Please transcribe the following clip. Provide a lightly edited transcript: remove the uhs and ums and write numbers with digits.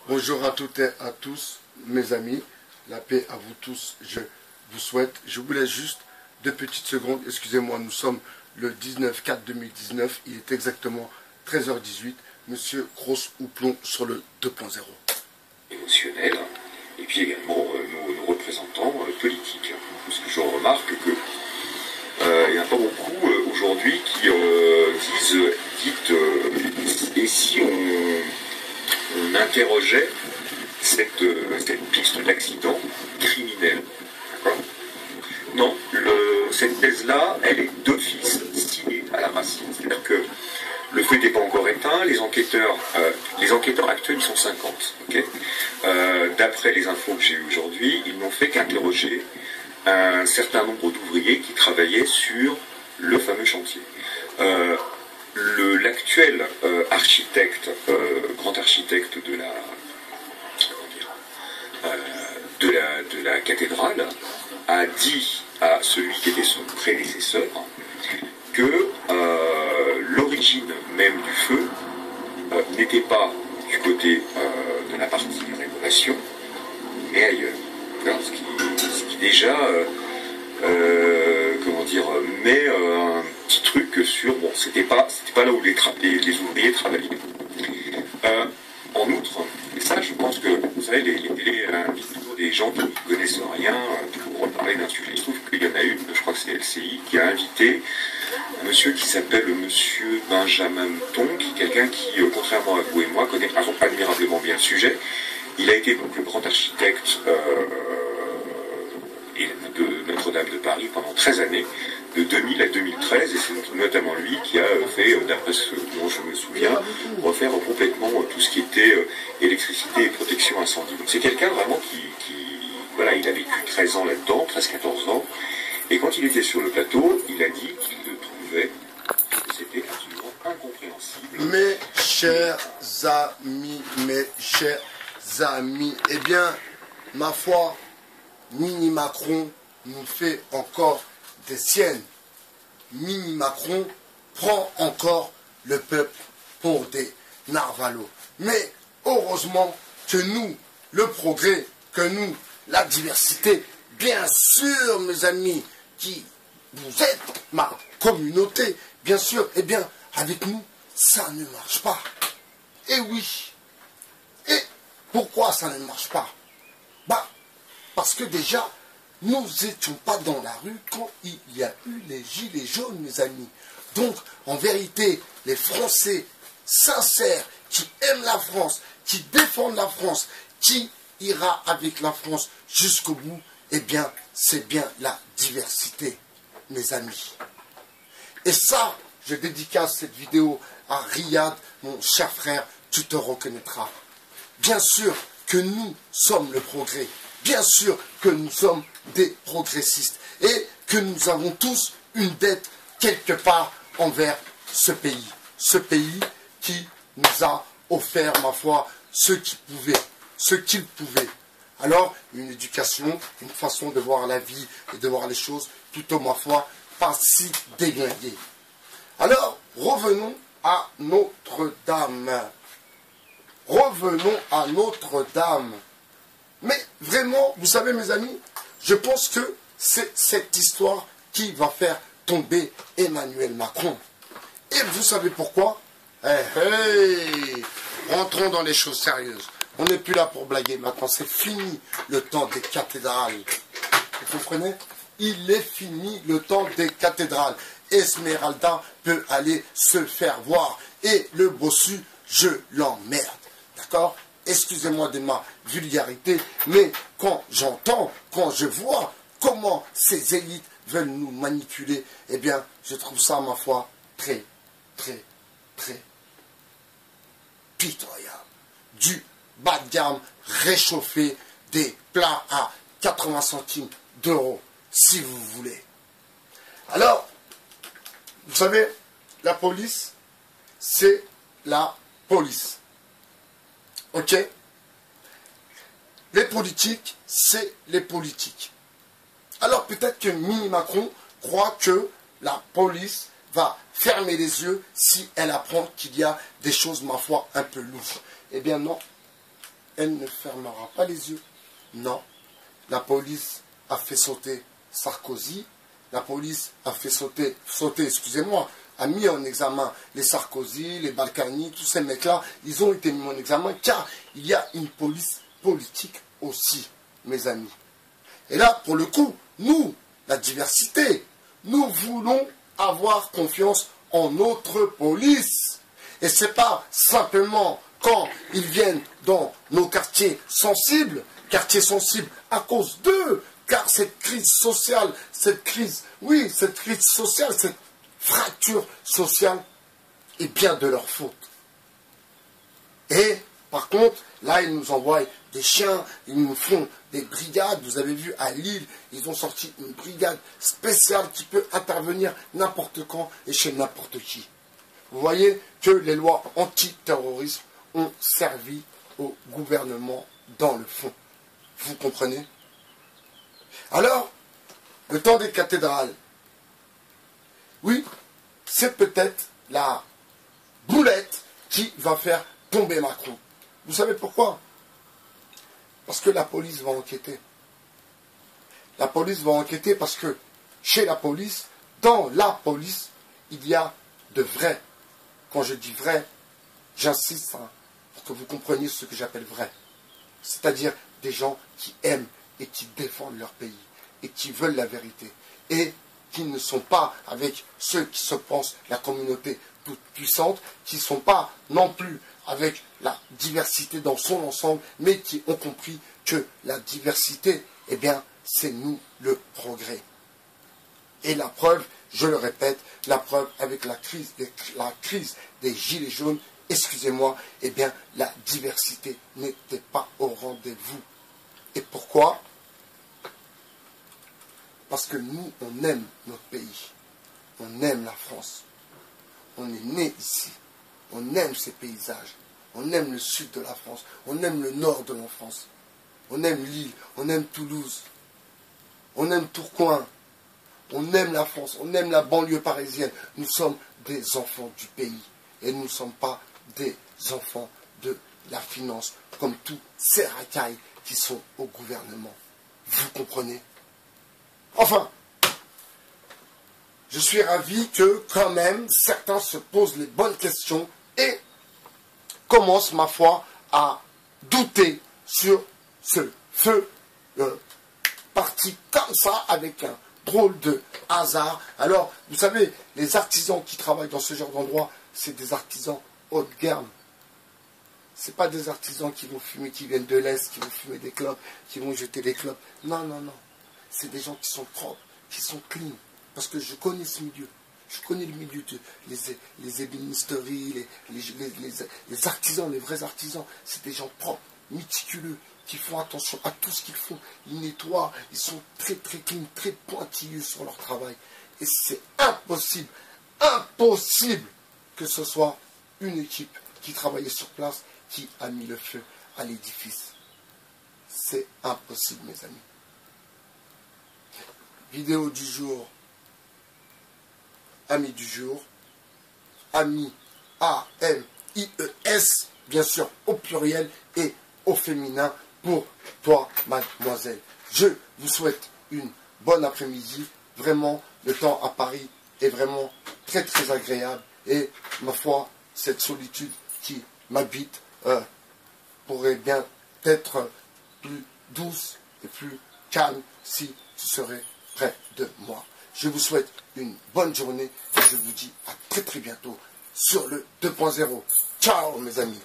Bonjour à toutes et à tous, mes amis. La paix à vous tous, je vous souhaite. Je vous laisse juste 2 petites secondes. Excusez-moi, nous sommes le 19/4/2019. Il est exactement 13h18. Monsieur Grosse Houplon sur le 2.0. Émotionnel, et puis également nos représentants politiques. Parce que je remarque que il n'y en a pas beaucoup aujourd'hui qui disent et si on interrogeait cette piste d'accident criminel. D'accord ? Non, cette thèse-là, elle est d'office signée à la racine. C'est-à-dire que le feu n'est pas encore éteint, les enquêteurs actuels, ils sont 50. Okay, d'après les infos que j'ai eues aujourd'hui, ils n'ont fait qu'interroger un certain nombre d'ouvriers qui travaillaient sur le fameux chantier. L'actuel architecte, grand architecte de la cathédrale, a dit à celui qui était son prédécesseur que l'origine même du feu n'était pas du côté de la partie rénovation, mais ailleurs. Alors, ce qui déjà met un petit truc sur bon, c'était pas là où les ouvriers travaillaient. En outre, et ça je pense que vous savez, les télés invitent plutôt des gens qui ne connaissent rien pour parler d'un sujet. Il se trouve qu'il y en a une, je crois que c'est LCI, qui a invité un monsieur qui s'appelle monsieur Benjamin Mouton, qui est quelqu'un qui, contrairement à vous et moi, connaît admirablement bien le sujet. Il a été donc le grand architecte de Notre-Dame de Paris pendant 13 années, de 2000 à 2013, et c'est notamment lui qui a fait, d'après ce dont je me souviens, refaire complètement tout ce qui était électricité et protection incendie. Donc c'est quelqu'un vraiment qui voilà, il a vécu 13 ans là-dedans, 13-14 ans, et quand il était sur le plateau, il a dit qu'il le trouvait que c'était absolument incompréhensible. Mes chers amis, eh bien, ma foi, Mini Macron nous fait encore des siennes. Mini Macron prend encore le peuple pour des narvalos. Mais heureusement que nous, le progrès, que nous, la diversité, bien sûr, mes amis, qui vous êtes ma communauté, bien sûr, eh bien, avec nous, ça ne marche pas. Et oui. Et pourquoi ça ne marche pas? Bah, parce que déjà, nous n'étions pas dans la rue quand il y a eu les gilets jaunes, mes amis. Donc, en vérité, les Français sincères, qui aiment la France, qui défendent la France, qui ira avec la France jusqu'au bout, eh bien, c'est bien la diversité, mes amis. Et ça, je dédicace cette vidéo à Riyad, mon cher frère, tu te reconnaîtras. Bien sûr que nous sommes le progrès. Bien sûr que nous sommes des progressistes et que nous avons tous une dette quelque part envers ce pays. Ce pays qui nous a offert, ma foi, ce qu'il pouvait. Alors, une éducation, une façon de voir la vie et de voir les choses, plutôt, ma foi, pas si déglinguée. Alors, revenons à Notre-Dame. Revenons à Notre-Dame. Mais vraiment, vous savez mes amis, je pense que c'est cette histoire qui va faire tomber Emmanuel Macron. Et vous savez pourquoi? Rentrons dans les choses sérieuses. On n'est plus là pour blaguer maintenant, c'est fini le temps des cathédrales. Vous comprenez? Il est fini le temps des cathédrales. Esmeralda peut aller se faire voir. Et le bossu, je l'emmerde. D'accord? Excusez-moi de ma vulgarité, mais quand j'entends, quand je vois comment ces élites veulent nous manipuler, eh bien, je trouve ça, ma foi, très, très, très pitoyable. Du bas de gamme réchauffé, des plats à 80 centimes d'euros, si vous voulez. Alors, vous savez, la police, c'est la police. Ok? Les politiques, c'est les politiques. Alors peut-être que Mini Macron croit que la police va fermer les yeux si elle apprend qu'il y a des choses, ma foi, un peu louches. Eh bien non. elle ne fermera pas les yeux. Non, la police a fait sauter Sarkozy, la police a fait sauter, excusez-moi, a mis en examen les Sarkozy, les Balkany, tous ces mecs-là, ils ont été mis en examen car il y a une police politique aussi, mes amis. Et là, pour le coup, nous, la diversité, nous voulons avoir confiance en notre police. Et c'est pas simplement quand ils viennent dans nos quartiers sensibles à cause d'eux, car cette crise sociale, cette fracture sociale est bien de leur faute. Et par contre, là, ils nous envoient des chiens, ils nous font des brigades. Vous avez vu, à Lille, ils ont sorti une brigade spéciale qui peut intervenir n'importe quand et chez n'importe qui. Vous voyez que les lois antiterrorisme ont servi au gouvernement dans le fond. Vous comprenez? Alors, le temps des cathédrales, oui, c'est peut-être la boulette qui va faire tomber Macron. Vous savez pourquoi? Parce que la police va enquêter. La police va enquêter parce que chez la police, dans la police, il y a de vrais. Quand je dis vrai, j'insiste pour que vous compreniez ce que j'appelle vrai. C'est-à-dire des gens qui aiment et qui défendent leur pays et qui veulent la vérité et qui ne sont pas avec ceux qui se pensent la communauté toute puissante, qui ne sont pas non plus avec la diversité dans son ensemble, mais qui ont compris que la diversité, eh bien, c'est nous le progrès. Et la preuve, je le répète, la preuve avec la crise des gilets jaunes, excusez-moi, eh bien, la diversité n'était pas au rendez-vous. Et pourquoi? Parce que nous, on aime notre pays. On aime la France. On est né ici. On aime ces paysages. On aime le sud de la France. On aime le nord de la France. On aime Lille. On aime Toulouse. On aime Tourcoing. On aime la France. On aime la banlieue parisienne. Nous sommes des enfants du pays. Et nous ne sommes pas des enfants de la finance, comme tous ces racailles qui sont au gouvernement. Vous comprenez? Enfin, je suis ravi que quand même certains se posent les bonnes questions et commencent, ma foi, à douter sur ce feu parti comme ça avec un drôle de hasard. Alors, vous savez, les artisans qui travaillent dans ce genre d'endroit, c'est des artisans haut de gamme. Ce pas des artisans qui vont fumer, qui viennent de l'Est, qui vont fumer des clopes, qui vont jeter des clopes. Non, non, non. C'est des gens qui sont propres, qui sont clean. Parce que je connais ce milieu. Je connais le milieu de les ébénisteries, les artisans, les vrais artisans. C'est des gens propres, méticuleux, qui font attention à tout ce qu'ils font. Ils nettoient, ils sont très très clean, très pointilleux sur leur travail. Et c'est impossible, impossible que ce soit une équipe qui travaillait sur place qui a mis le feu à l'édifice. C'est impossible, mes amis. Vidéo du jour, amis du jour, amis A-M-I-E-S, bien sûr au pluriel et au féminin pour toi, mademoiselle. Je vous souhaite une bonne après-midi. Vraiment, le temps à Paris est vraiment très très agréable et ma foi, cette solitude qui m'habite pourrait bien être plus douce et plus calme si tu serais près de moi. Je vous souhaite une bonne journée et je vous dis à très très bientôt sur le 2.0. Ciao mes amis.